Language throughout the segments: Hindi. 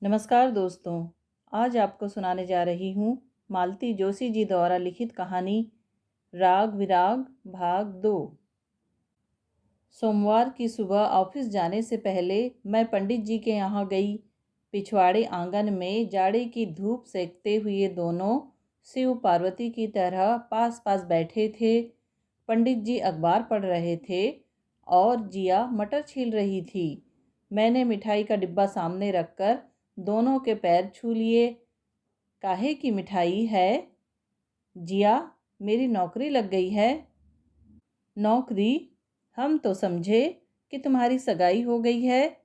नमस्कार दोस्तों। आज आपको सुनाने जा रही हूँ मालती जोशी जी द्वारा लिखित कहानी राग विराग भाग 2। सोमवार की सुबह ऑफिस जाने से पहले मैं पंडित जी के यहाँ गई। पिछवाड़े आंगन में जाड़े की धूप सेकते हुए दोनों शिव पार्वती की तरह पास पास बैठे थे। पंडित जी अखबार पढ़ रहे थे और जिया मटर छील रही थी। मैंने मिठाई का डिब्बा सामने रखकर दोनों के पैर छू लिए। काहे की मिठाई है? जिया, मेरी नौकरी लग गई है। नौकरी? हम तो समझे कि तुम्हारी सगाई हो गई है।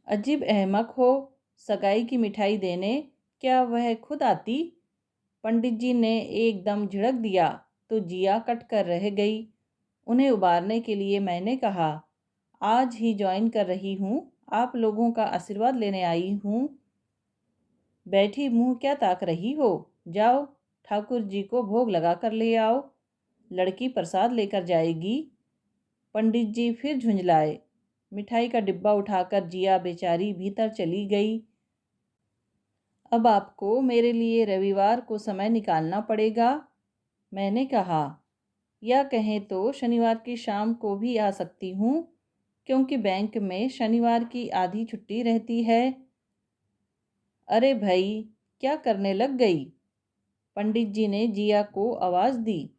अजीब अहमक हो, सगाई की मिठाई देने क्या वह खुद आती? पंडित जी ने एकदम झिड़क दिया तो जिया कट कर रह गई। उन्हें उबारने के लिए मैंने कहा, आज ही ज्वाइन कर रही हूँ, आप लोगों का आशीर्वाद लेने आई हूँ। बैठी मुंह क्या ताक रही हो? जाओ, ठाकुर जी को भोग लगा कर ले आओ। लड़की प्रसाद लेकर जाएगी। पंडित जी फिर झुंझलाए। मिठाई का डिब्बा उठाकर जिया बेचारी भीतर चली गई। अब आपको मेरे लिए रविवार को समय निकालना पड़ेगा, मैंने कहा। या कहें तो शनिवार की शाम को भी आ सकती हूँ, क्योंकि बैंक में शनिवार की आधी छुट्टी रहती है। अरे भाई, क्या करने लग गई? पंडित जी ने जिया को आवाज़ दी।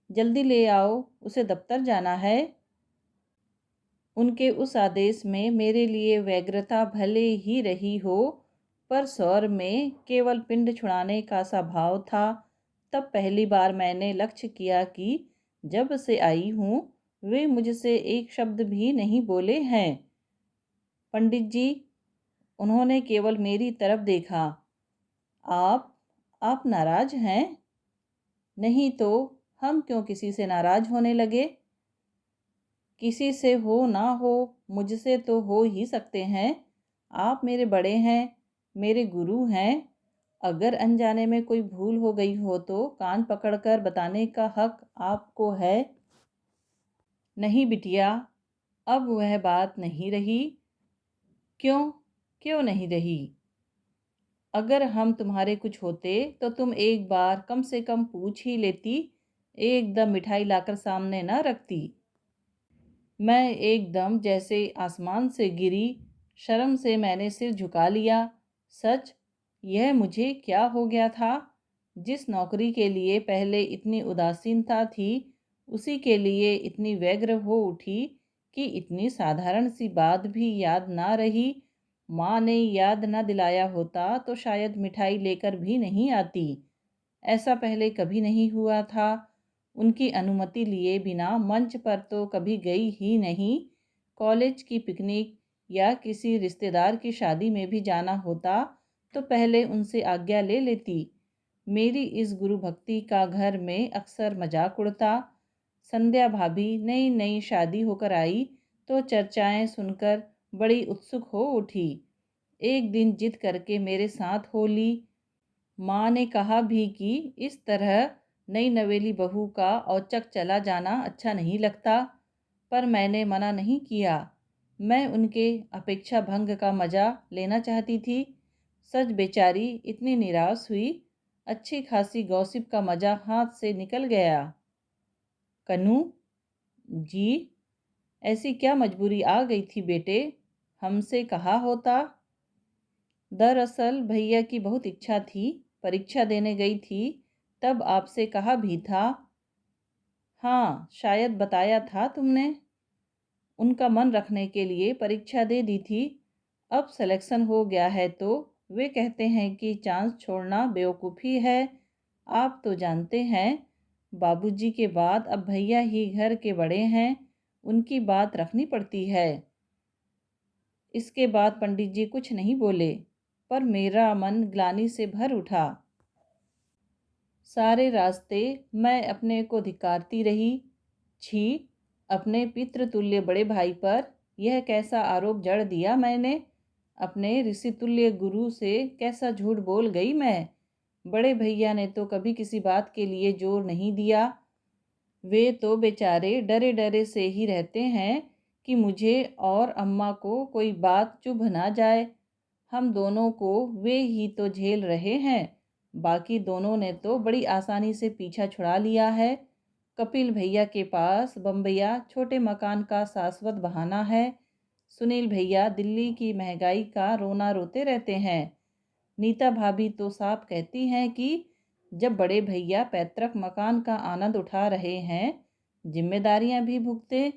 जल्दी ले आओ, उसे दफ्तर जाना है। उनके उस आदेश में मेरे लिए व्यग्रता भले ही रही हो, पर स्वर में केवल पिंड छुड़ाने का सा भाव था। तब पहली बार मैंने लक्ष्य किया कि जब से आई हूँ वे मुझसे एक शब्द भी नहीं बोले हैं। पंडित जी, उन्होंने केवल मेरी तरफ देखा। आप नाराज हैं? नहीं तो हम क्यों किसी से नाराज होने लगे? किसी से हो ना हो, मुझसे तो हो ही सकते हैं। आप मेरे बड़े हैं, मेरे गुरु हैं। अगर अनजाने में कोई भूल हो गई हो तो कान पकड़कर बताने का हक आपको है। नहीं बिटिया, अब वह बात नहीं रही। क्यों? क्यों नहीं रही? अगर हम तुम्हारे कुछ होते तो तुम एक बार कम से कम पूछ ही लेती, एकदम मिठाई लाकर सामने न रखती। मैं एकदम जैसे आसमान से गिरी। शर्म से मैंने सिर झुका लिया। सच, यह मुझे क्या हो गया था? जिस नौकरी के लिए पहले इतनी उदासीनता थी, उसी के लिए इतनी व्यग्र हो उठी कि इतनी साधारण सी बात भी याद ना रही। माँ ने याद न दिलाया होता तो शायद मिठाई लेकर भी नहीं आती। ऐसा पहले कभी नहीं हुआ था। उनकी अनुमति लिए बिना मंच पर तो कभी गई ही नहीं। कॉलेज की पिकनिक या किसी रिश्तेदार की शादी में भी जाना होता तो पहले उनसे आज्ञा ले लेती। मेरी इस गुरु भक्ति का घर में अक्सर मजाक उड़ता। संध्या भाभी नई नई शादी होकर आई तो चर्चाएं सुनकर बड़ी उत्सुक हो उठी। एक दिन जिद करके मेरे साथ हो ली। माँ ने कहा भी कि इस तरह नई नवेली बहू का औचक चला जाना अच्छा नहीं लगता, पर मैंने मना नहीं किया। मैं उनके अपेक्षा भंग का मज़ा लेना चाहती थी। सच बेचारी इतनी निराश हुई, अच्छी खासी गॉसिप का मज़ा हाथ से निकल गया। कन्नू जी, ऐसी क्या मजबूरी आ गई थी बेटे? हमसे कहा होता। दरअसल भैया की बहुत इच्छा थी, परीक्षा देने गई थी, तब आपसे कहा भी था। हाँ, शायद बताया था तुमने। उनका मन रखने के लिए परीक्षा दे दी थी। अब सिलेक्शन हो गया है तो वे कहते हैं कि चांस छोड़ना बेवकूफ़ी है। आप तो जानते हैं, बाबूजी के बाद अब भैया ही घर के बड़े हैं, उनकी बात रखनी पड़ती है। इसके बाद पंडित जी कुछ नहीं बोले, पर मेरा मन ग्लानि से भर उठा। सारे रास्ते मैं अपने को धिक्कारती रही। छी, अपने पितृतुल्य बड़े भाई पर यह कैसा आरोप जड़ दिया मैंने? अपने ऋषितुल्य गुरु से कैसा झूठ बोल गई मैं? बड़े भैया ने तो कभी किसी बात के लिए जोर नहीं दिया। वे तो बेचारे डरे डरे से ही रहते हैं कि मुझे और अम्मा को कोई बात चुभ ना जाए। हम दोनों को वे ही तो झेल रहे हैं, बाकी दोनों ने तो बड़ी आसानी से पीछा छुड़ा लिया है। कपिल भैया के पास बम्बैया छोटे मकान का शाश्वत बहाना है। सुनील भैया दिल्ली की महंगाई का रोना रोते रहते हैं। नीता भाभी तो साफ कहती हैं कि जब बड़े भैया पैतृक मकान का आनंद उठा रहे हैं, जिम्मेदारियां भी भुगते।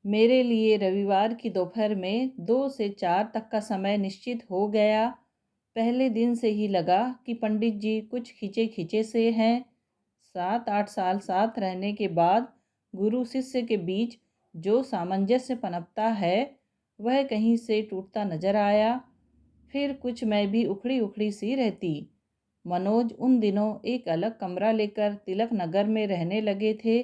मेरे लिए रविवार की दोपहर में 2 से 4 तक का समय निश्चित हो गया। पहले दिन से ही लगा कि पंडित जी कुछ खींचे खींचे से हैं। 7-8 साल साथ रहने के बाद गुरु शिष्य के बीच जो सामंजस्य पनपता है, वह कहीं से टूटता नजर आया। फिर कुछ मैं भी उखड़ी उखड़ी सी रहती। मनोज उन दिनों एक अलग कमरा लेकर तिलक नगर में रहने लगे थे।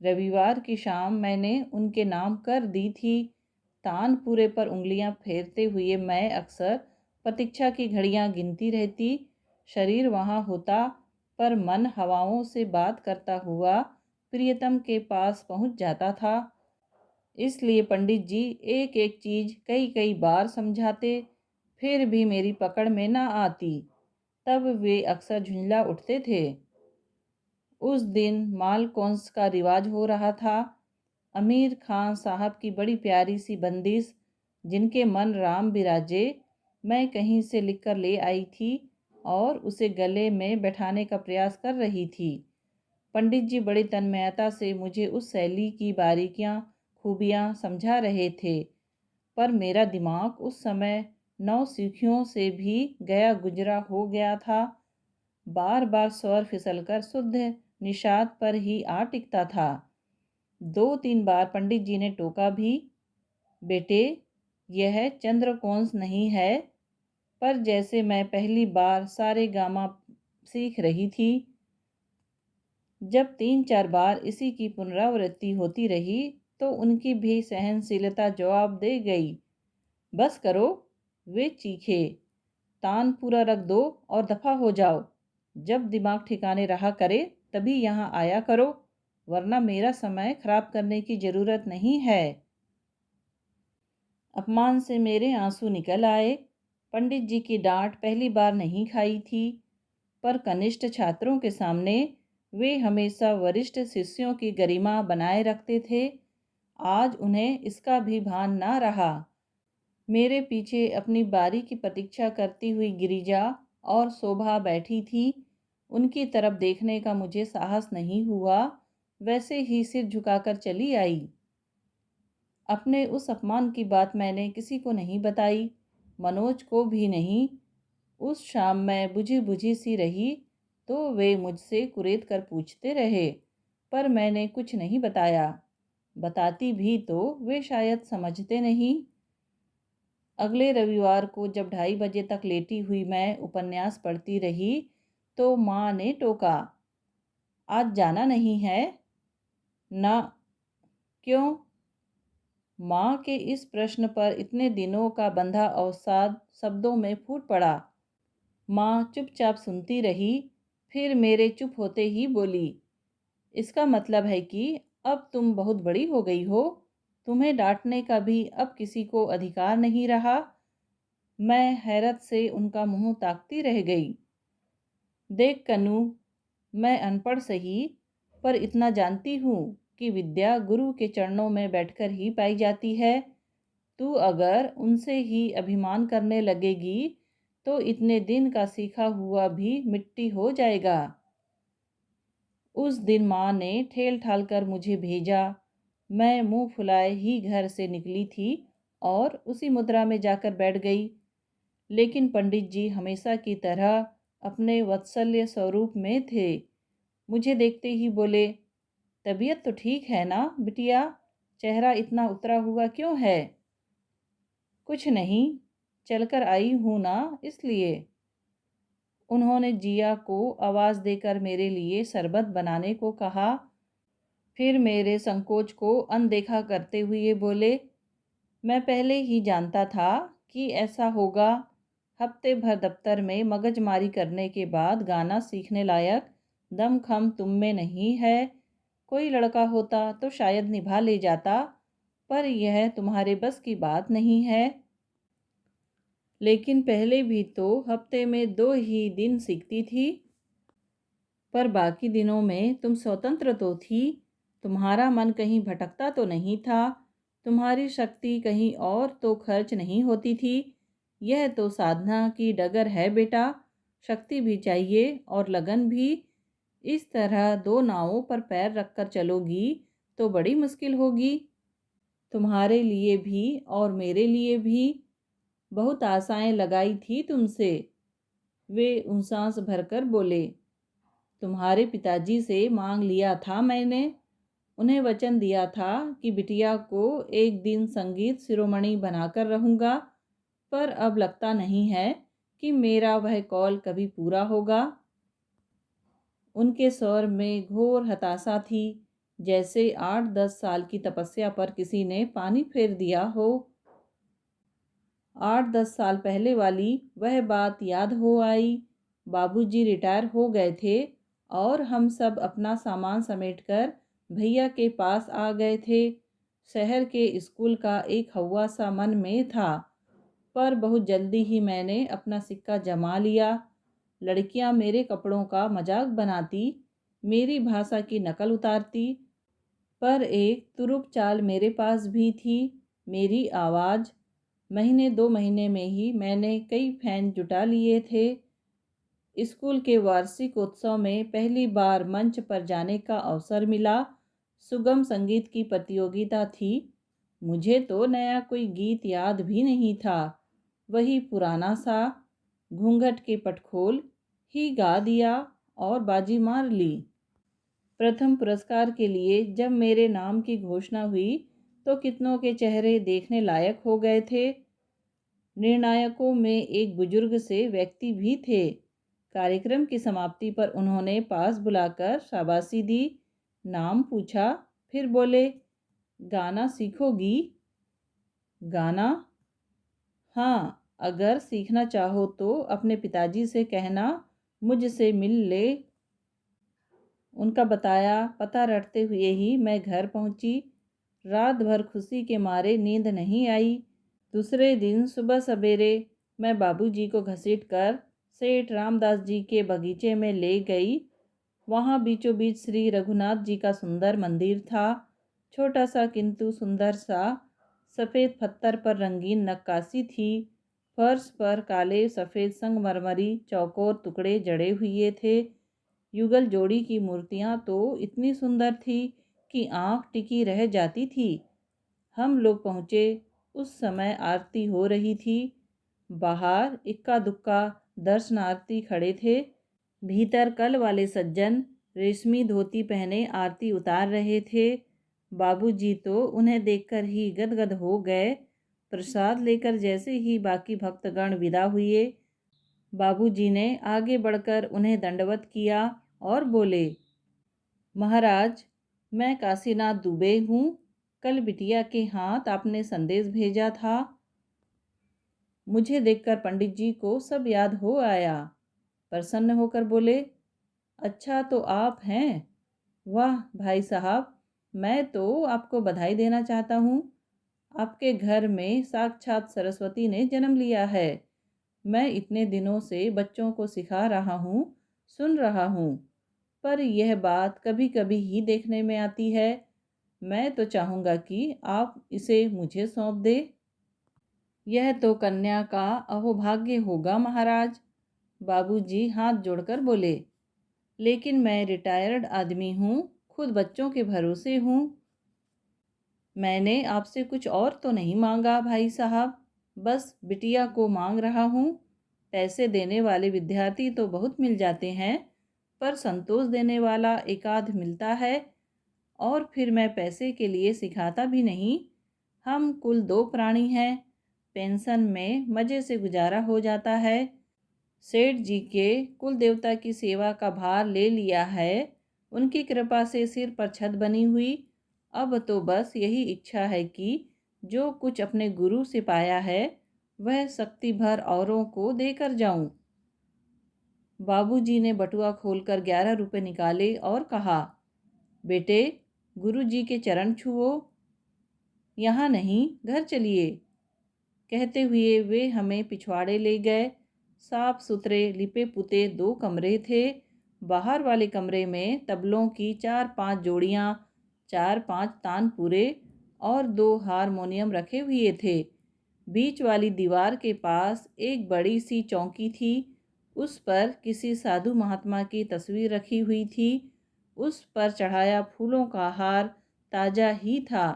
रविवार की शाम मैंने उनके नाम कर दी थी। तानपुरे पर उंगलियां फेरते हुए मैं अक्सर प्रतीक्षा की घड़ियां गिनती रहती। शरीर वहां होता, पर मन हवाओं से बात करता हुआ प्रियतम के पास पहुंच जाता था। इसलिए पंडित जी एक एक चीज कई कई बार समझाते, फिर भी मेरी पकड़ में न आती। तब वे अक्सर झुंझला उठते थे। उस दिन मालकौंस का रिवाज हो रहा था। अमीर खान साहब की बड़ी प्यारी सी बंदिश, जिनके मन राम बिराजे, मैं कहीं से लिखकर ले आई थी और उसे गले में बैठाने का प्रयास कर रही थी। पंडित जी बड़ी तन्मयता से मुझे उस शैली की बारीकियां खूबियां समझा रहे थे, पर मेरा दिमाग उस समय नौसिखियों से भी गया गुजरा हो गया था। बार बार स्वर फिसलकर शुद्ध निषाद पर ही आ टिकता था। 2-3 बार पंडित जी ने टोका भी, बेटे यह चंद्रकौंस नहीं है। पर जैसे मैं पहली बार सारे गामा सीख रही थी। जब 3-4 बार इसी की पुनरावृत्ति होती रही तो उनकी भी सहनशीलता जवाब दे गई। बस करो, वे चीखे। तान पूरा रख दो और दफा हो जाओ। जब दिमाग ठिकाने रहा करे तभी यहाँ आया करो, वरना मेरा समय खराब करने की जरूरत नहीं है। अपमान से मेरे आंसू निकल आए। पंडित जी की डांट पहली बार नहीं खाई थी, पर कनिष्ठ छात्रों के सामने वे हमेशा वरिष्ठ शिष्यों की गरिमा बनाए रखते थे। आज उन्हें इसका भी भान ना रहा। मेरे पीछे अपनी बारी की प्रतीक्षा करती हुई गिरिजा और शोभा बैठी थी। उनकी तरफ देखने का मुझे साहस नहीं हुआ, वैसे ही सिर झुकाकर चली आई। अपने उस अपमान की बात मैंने किसी को नहीं बताई, मनोज को भी नहीं। उस शाम मैं बुझी बुझी सी रही तो वे मुझसे कुरेद कर पूछते रहे, पर मैंने कुछ नहीं बताया। बताती भी तो वे शायद समझते नहीं। अगले रविवार को जब 2:30 बजे तक लेटी हुई मैं उपन्यास पढ़ती रही तो माँ ने टोका, आज जाना नहीं है ना? क्यों? माँ के इस प्रश्न पर इतने दिनों का बंधा अवसाद शब्दों में फूट पड़ा। माँ चुपचाप सुनती रही, फिर मेरे चुप होते ही बोली, इसका मतलब है कि अब तुम बहुत बड़ी हो गई हो, तुम्हें डांटने का भी अब किसी को अधिकार नहीं रहा। मैं हैरत से उनका मुंह ताकती रह गई। देख कन्नू, मैं अनपढ़ सही, पर इतना जानती हूँ कि विद्या गुरु के चरणों में बैठकर ही पाई जाती है। तू अगर उनसे ही अभिमान करने लगेगी तो इतने दिन का सीखा हुआ भी मिट्टी हो जाएगा। उस दिन माँ ने ठेल ठाल कर मुझे भेजा। मैं मुंह फुलाए ही घर से निकली थी और उसी मुद्रा में जाकर बैठ गई। लेकिन पंडित जी हमेशा की तरह अपने वात्सल्य स्वरूप में थे। मुझे देखते ही बोले, तबीयत तो ठीक है ना बिटिया? चेहरा इतना उतरा हुआ क्यों है? कुछ नहीं, चलकर आई हूँ ना, इसलिए। उन्होंने जिया को आवाज़ देकर मेरे लिए शरबत बनाने को कहा। फिर मेरे संकोच को अनदेखा करते हुए बोले, मैं पहले ही जानता था कि ऐसा होगा। हफ्ते भर दफ्तर में मगजमारी करने के बाद गाना सीखने लायक दमखम तुम में नहीं है। कोई लड़का होता तो शायद निभा ले जाता, पर यह तुम्हारे बस की बात नहीं है। लेकिन पहले भी तो हफ्ते में 2 ही दिन सीखती थी। पर बाकी दिनों में तुम स्वतंत्र तो थी। तुम्हारा मन कहीं भटकता तो नहीं था। तुम्हारी शक्ति कहीं और तो खर्च नहीं होती थी। यह तो साधना की डगर है बेटा। शक्ति भी चाहिए और लगन भी। इस तरह 2 नावों पर पैर रखकर चलोगी तो बड़ी मुश्किल होगी। तुम्हारे लिए भी और मेरे लिए भी। बहुत आशाएं लगाई थी तुमसे। वे सांस भरकर बोले। तुम्हारे पिताजी से मांग लिया था मैंने। उन्हें वचन दिया था कि बिटिया को एक दिन संगीत शिरोमणि बनाकर रहूंगा। पर अब लगता नहीं है कि मेरा वह कौल कभी पूरा होगा। उनके स्वर में घोर हताशा थी, जैसे 8-10 साल की तपस्या पर किसी ने पानी फेर दिया हो। 8-10 साल पहले वाली वह बात याद हो आई। बाबूजी रिटायर हो गए थे और हम सब अपना सामान समेटकर भैया के पास आ गए थे। शहर के स्कूल का एक हौवा सा मन में था, पर बहुत जल्दी ही मैंने अपना सिक्का जमा लिया। लड़कियां मेरे कपड़ों का मजाक बनाती, मेरी भाषा की नकल उतारती, पर एक तुरुप चाल मेरे पास भी थी, मेरी आवाज़। महीने 2 महीने में ही मैंने कई फैन जुटा लिए थे। स्कूल के वार्षिक उत्सव में पहली बार मंच पर जाने का अवसर मिला। सुगम संगीत की प्रतियोगिता थी। मुझे तो नया कोई गीत याद भी नहीं था। वही पुराना सा घूंघट के पटखोल ही गा दिया और बाजी मार ली। प्रथम पुरस्कार के लिए जब मेरे नाम की घोषणा हुई तो कितनों के चेहरे देखने लायक हो गए थे। निर्णायकों में एक बुजुर्ग से व्यक्ति भी थे। कार्यक्रम की समाप्ति पर उन्होंने पास बुलाकर शाबाशी दी, नाम पूछा, फिर बोले, गाना सीखोगी? गाना? हाँ, अगर सीखना चाहो तो अपने पिताजी से कहना मुझसे मिल ले। उनका बताया पता रटते हुए ही मैं घर पहुंची। रात भर खुशी के मारे नींद नहीं आई। दूसरे दिन सुबह सवेरे मैं बाबूजी को घसीट कर सेठ रामदास जी के बगीचे में ले गई। वहाँ बीचों बीच श्री रघुनाथ जी का सुंदर मंदिर था। छोटा सा किंतु सुंदर सा। सफ़ेद पत्थर पर रंगीन नक्काशी थी। फर्श पर काले सफ़ेद संगमरमरी चौकोर टुकड़े जड़े हुए थे। युगल जोड़ी की मूर्तियाँ तो इतनी सुंदर थी कि आँख टिकी रह जाती थी। हम लोग पहुँचे उस समय आरती हो रही थी। बाहर इक्का दुक्का दर्शनार्थी खड़े थे। भीतर कल वाले सज्जन रेशमी धोती पहने आरती उतार रहे थे। बाबूजी तो उन्हें देखकर ही गदगद हो गए। प्रसाद लेकर जैसे ही बाकी भक्तगण विदा हुए, बाबूजी ने आगे बढ़कर उन्हें दंडवत किया और बोले, महाराज, मैं काशीनाथ दुबे हूँ। कल बिटिया के हाथ आपने संदेश भेजा था। मुझे देखकर पंडित जी को सब याद हो आया। प्रसन्न होकर बोले, अच्छा तो आप हैं? वाह भाई साहब, मैं तो आपको बधाई देना चाहता हूँ। आपके घर में साक्षात सरस्वती ने जन्म लिया है। मैं इतने दिनों से बच्चों को सिखा रहा हूँ, सुन रहा हूँ, पर यह बात कभी कभी ही देखने में आती है। मैं तो चाहूँगा कि आप इसे मुझे सौंप दे। यह तो कन्या का अहोभाग्य होगा महाराज। बाबूजी हाथ जोड़कर बोले, लेकिन मैं रिटायर्ड आदमी हूँ, खुद बच्चों के भरोसे हूँ। मैंने आपसे कुछ और तो नहीं मांगा भाई साहब, बस बिटिया को मांग रहा हूँ। पैसे देने वाले विद्यार्थी तो बहुत मिल जाते हैं, पर संतोष देने वाला एकाध मिलता है। और फिर मैं पैसे के लिए सिखाता भी नहीं। हम कुल 2 प्राणी हैं। पेंशन में मज़े से गुजारा हो जाता है। सेठ जी के कुल देवता की सेवा का भार ले लिया है। उनकी कृपा से सिर पर छत बनी हुई। अब तो बस यही इच्छा है कि जो कुछ अपने गुरु से पाया है वह शक्ति भर औरों को देकर जाऊं। बाबूजी ने बटुआ खोलकर 11 रुपए निकाले और कहा, बेटे, गुरु जी के चरण छुओ। यहाँ नहीं, घर चलिए। कहते हुए वे हमें पिछवाड़े ले गए। साफ सुथरे लिपे पुते 2 कमरे थे। बाहर वाले कमरे में तबलों की 4-5 जोड़ियाँ, 4-5 तानपुरे और 2 हारमोनियम रखे हुए थे। बीच वाली दीवार के पास एक बड़ी सी चौकी थी। उस पर किसी साधु महात्मा की तस्वीर रखी हुई थी। उस पर चढ़ाया फूलों का हार ताज़ा ही था।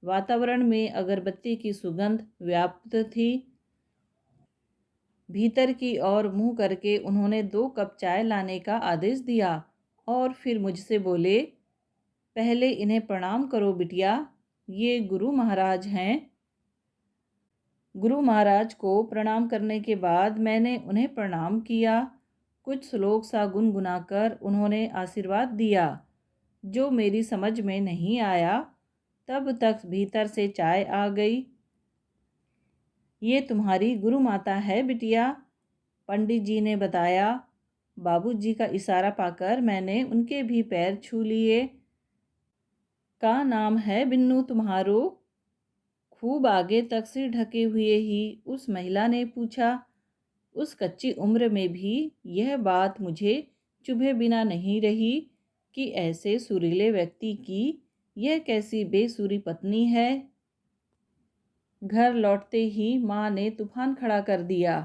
वातावरण में अगरबत्ती की सुगंध व्याप्त थी। भीतर की ओर मुंह करके उन्होंने 2 कप चाय लाने का आदेश दिया और फिर मुझसे बोले, पहले इन्हें प्रणाम करो बिटिया, ये गुरु महाराज हैं। गुरु महाराज को प्रणाम करने के बाद मैंने उन्हें प्रणाम किया। कुछ श्लोक सा गुनगुनाकर उन्होंने आशीर्वाद दिया, जो मेरी समझ में नहीं आया। तब तक भीतर से चाय आ गई। ये तुम्हारी गुरु माता है बिटिया, पंडित जी ने बताया। बाबूजी का इशारा पाकर मैंने उनके भी पैर छू लिए। का नाम है बिन्नू तुम्हारो? खूब आगे तक सिर ढके हुए ही उस महिला ने पूछा। उस कच्ची उम्र में भी यह बात मुझे चुभे बिना नहीं रही कि ऐसे सुरीले व्यक्ति की यह कैसी बेसुरी पत्नी है। घर लौटते ही माँ ने तूफान खड़ा कर दिया।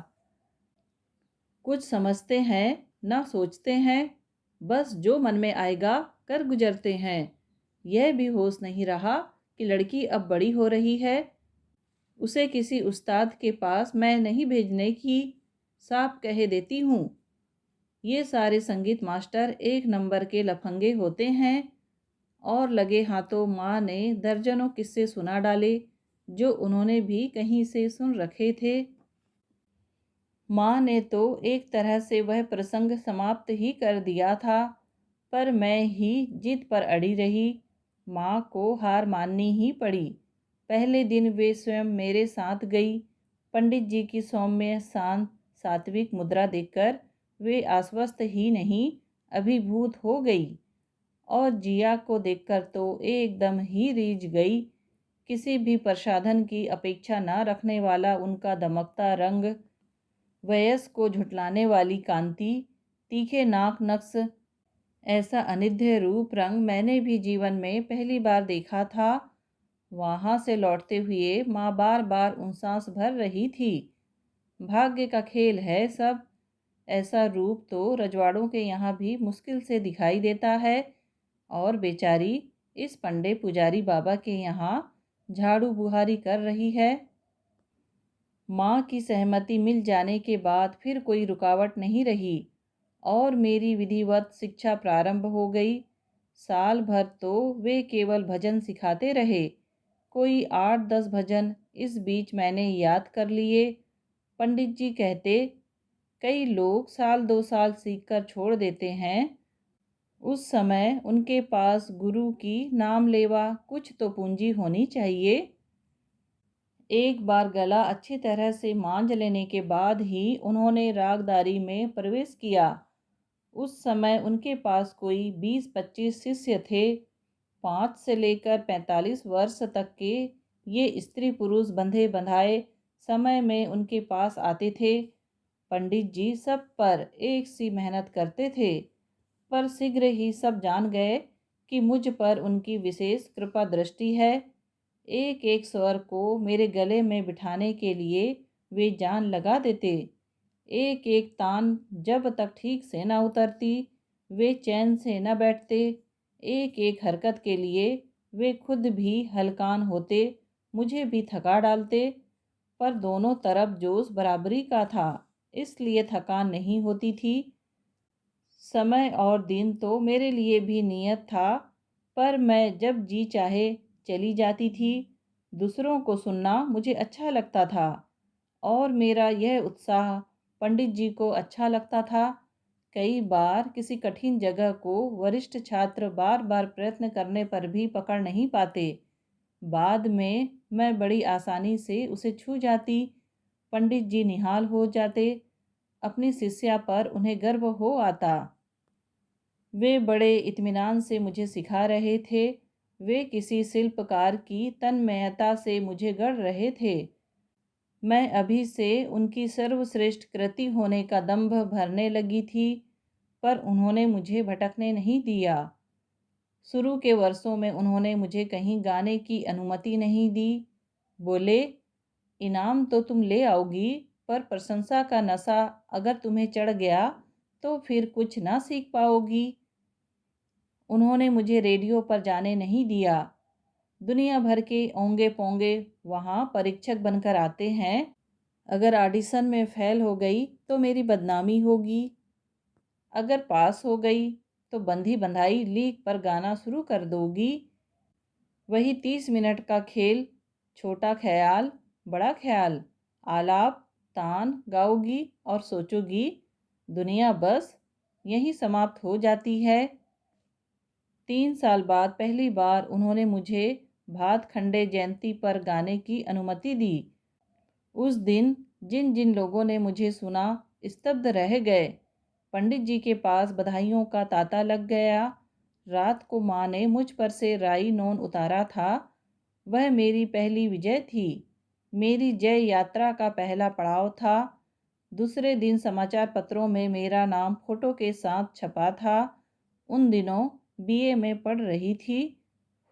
कुछ समझते हैं न सोचते हैं, बस जो मन में आएगा कर गुजरते हैं। यह भी होश नहीं रहा कि लड़की अब बड़ी हो रही है, उसे किसी उस्ताद के पास मैं नहीं भेजने की साफ कह देती हूँ। ये सारे संगीत मास्टर एक नंबर के लफंगे होते हैं। और लगे हाथों माँ ने दर्जनों किस्से सुना डाले, जो उन्होंने भी कहीं से सुन रखे थे। माँ ने तो एक तरह से वह प्रसंग समाप्त ही कर दिया था, पर मैं ही जिद पर अड़ी रही। माँ को हार माननी ही पड़ी। पहले दिन वे स्वयं मेरे साथ गई। पंडित जी की सौम्य शांत सात्विक मुद्रा देखकर वे आश्वस्त ही नहीं अभिभूत हो गई। और जिया को देखकर तो एकदम ही रीझ गई। किसी भी प्रसाधन की अपेक्षा न रखने वाला उनका दमकता रंग, वयस को झुठलाने वाली कांति, तीखे नाक नक्श, ऐसा अनिध्य रूप रंग मैंने भी जीवन में पहली बार देखा था। वहाँ से लौटते हुए माँ बार बार उनसास भर रही थी। भाग्य का खेल है सब। ऐसा रूप तो रजवाड़ों के यहाँ भी मुश्किल से दिखाई देता है, और बेचारी इस पंडे पुजारी बाबा के यहाँ झाड़ू बुहारी कर रही है। माँ की सहमति मिल जाने के बाद फिर कोई रुकावट नहीं रही और मेरी विधिवत शिक्षा प्रारंभ हो गई। साल भर तो वे केवल भजन सिखाते रहे। कोई 8-10 भजन इस बीच मैंने याद कर लिए। पंडित जी कहते, कई लोग 1-2 साल सीखकर छोड़ देते हैं। उस समय उनके पास गुरु की नामलेवा कुछ तो पूंजी होनी चाहिए। एक बार गला अच्छी तरह से मांझ लेने के बाद ही उन्होंने रागदारी में प्रवेश किया। उस समय उनके पास कोई 20-25 शिष्य थे। 5 से लेकर 45 वर्ष तक के ये स्त्री पुरुष बंधे बंधाए समय में उनके पास आते थे। पंडित जी सब पर एक सी मेहनत करते थे, पर शीघ्र ही सब जान गए कि मुझ पर उनकी विशेष कृपा दृष्टि है। एक एक स्वर को मेरे गले में बिठाने के लिए वे जान लगा देते। एक एक तान जब तक ठीक से न उतरती, वे चैन से न बैठते। एक एक हरकत के लिए वे खुद भी हलकान होते, मुझे भी थका डालते। पर दोनों तरफ जोश बराबरी का था, इसलिए थकान नहीं होती थी। समय और दिन तो मेरे लिए भी नियत था, पर मैं जब जी चाहे चली जाती थी। दूसरों को सुनना मुझे अच्छा लगता था, और मेरा यह उत्साह पंडित जी को अच्छा लगता था। कई बार किसी कठिन जगह को वरिष्ठ छात्र बार बार प्रयत्न करने पर भी पकड़ नहीं पाते। बाद में मैं बड़ी आसानी से उसे छू जाती। पंडित जी निहाल हो जाते। अपनी शिष्या पर उन्हें गर्व हो आता। वे बड़े इत्मीनान से मुझे सिखा रहे थे। वे किसी शिल्पकार की तन्मयता से मुझे गढ़ रहे थे। मैं अभी से उनकी सर्वश्रेष्ठ कृति होने का दंभ भरने लगी थी, पर उन्होंने मुझे भटकने नहीं दिया। शुरू के वर्षों में उन्होंने मुझे कहीं गाने की अनुमति नहीं दी। बोले, इनाम तो तुम ले आओगी, पर प्रशंसा का नशा अगर तुम्हें चढ़ गया तो फिर कुछ ना सीख पाओगी। उन्होंने मुझे रेडियो पर जाने नहीं दिया। दुनिया भर के ओंगे पोंगे वहाँ परीक्षक बनकर आते हैं। अगर ऑडिशन में फेल हो गई तो मेरी बदनामी होगी, अगर पास हो गई तो बंधी बंधाई लीक पर गाना शुरू कर दोगी। वही 30 मिनट का खेल, छोटा ख्याल बड़ा ख्याल, आलाप तान गाओगी और सोचोगी दुनिया बस यहीं समाप्त हो जाती है। 3 साल बाद पहली बार उन्होंने मुझे भातखंडे जयंती पर गाने की अनुमति दी। उस दिन जिन जिन लोगों ने मुझे सुना स्तब्ध रह गए। पंडित जी के पास बधाइयों का तांता लग गया। रात को माँ ने मुझ पर से राई नोन उतारा था। वह मेरी पहली विजय थी, मेरी जय यात्रा का पहला पड़ाव था। दूसरे दिन समाचार पत्रों में मेरा नाम फोटो के साथ छपा था। उन दिनों बीए में पढ़ रही थी।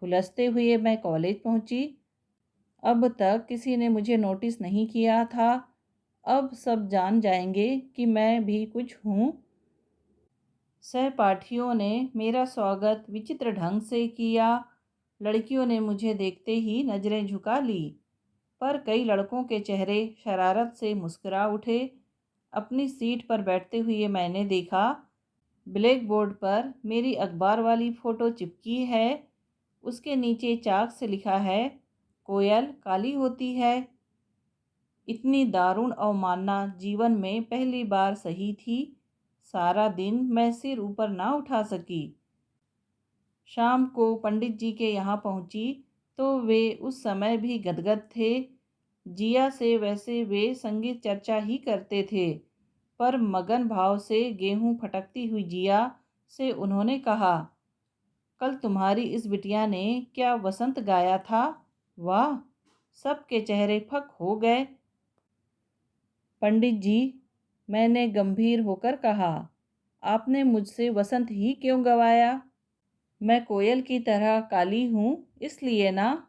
हुलसते हुए मैं कॉलेज पहुंची। अब तक किसी ने मुझे नोटिस नहीं किया था। अब सब जान जाएंगे कि मैं भी कुछ हूँ। सहपाठियों ने मेरा स्वागत विचित्र ढंग से किया। लड़कियों ने मुझे देखते ही नज़रें झुका ली, पर कई लड़कों के चेहरे शरारत से मुस्कुरा उठे। अपनी सीट पर बैठते हुए मैंने देखा, ब्लैक बोर्ड पर मेरी अखबार वाली फ़ोटो चिपकी है। उसके नीचे चाक से लिखा है, कोयल काली होती है। इतनी दारुण अवमानना जीवन में पहली बार सही थी। सारा दिन मैं सिर ऊपर ना उठा सकी। शाम को पंडित जी के यहाँ पहुँची तो वे उस समय भी गदगद थे। जिया से वैसे वे संगीत चर्चा ही करते थे, पर मगन भाव से गेहूं फटकती हुई जिया से उन्होंने कहा, कल तुम्हारी इस बिटिया ने क्या वसंत गाया था। वाह! सबके चेहरे फक हो गए। पंडित जी, मैंने गंभीर होकर कहा, आपने मुझसे वसंत ही क्यों गवाया। मैं कोयल की तरह काली हूँ इसलिए ना।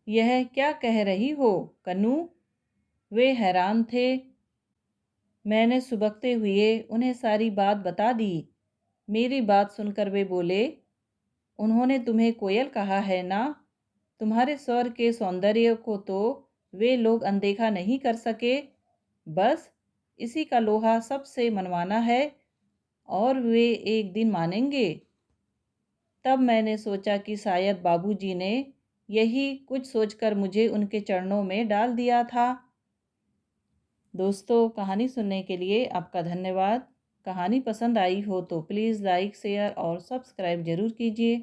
यह क्या कह रही हो कन्नू। वे हैरान थे। मैंने सुबकते हुए उन्हें सारी बात बता दी। मेरी बात सुनकर वे बोले, उन्होंने तुम्हें कोयल कहा है ना। तुम्हारे स्वर के सौंदर्य को तो वे लोग अनदेखा नहीं कर सके। बस इसी का लोहा सबसे मनवाना है और वे एक दिन मानेंगे। तब मैंने सोचा कि शायद बाबूजी ने यही कुछ सोचकर मुझे उनके चरणों में डाल दिया था। दोस्तों, कहानी सुनने के लिए आपका धन्यवाद। कहानी पसंद आई हो तो प्लीज़ लाइक, शेयर और सब्सक्राइब ज़रूर कीजिए।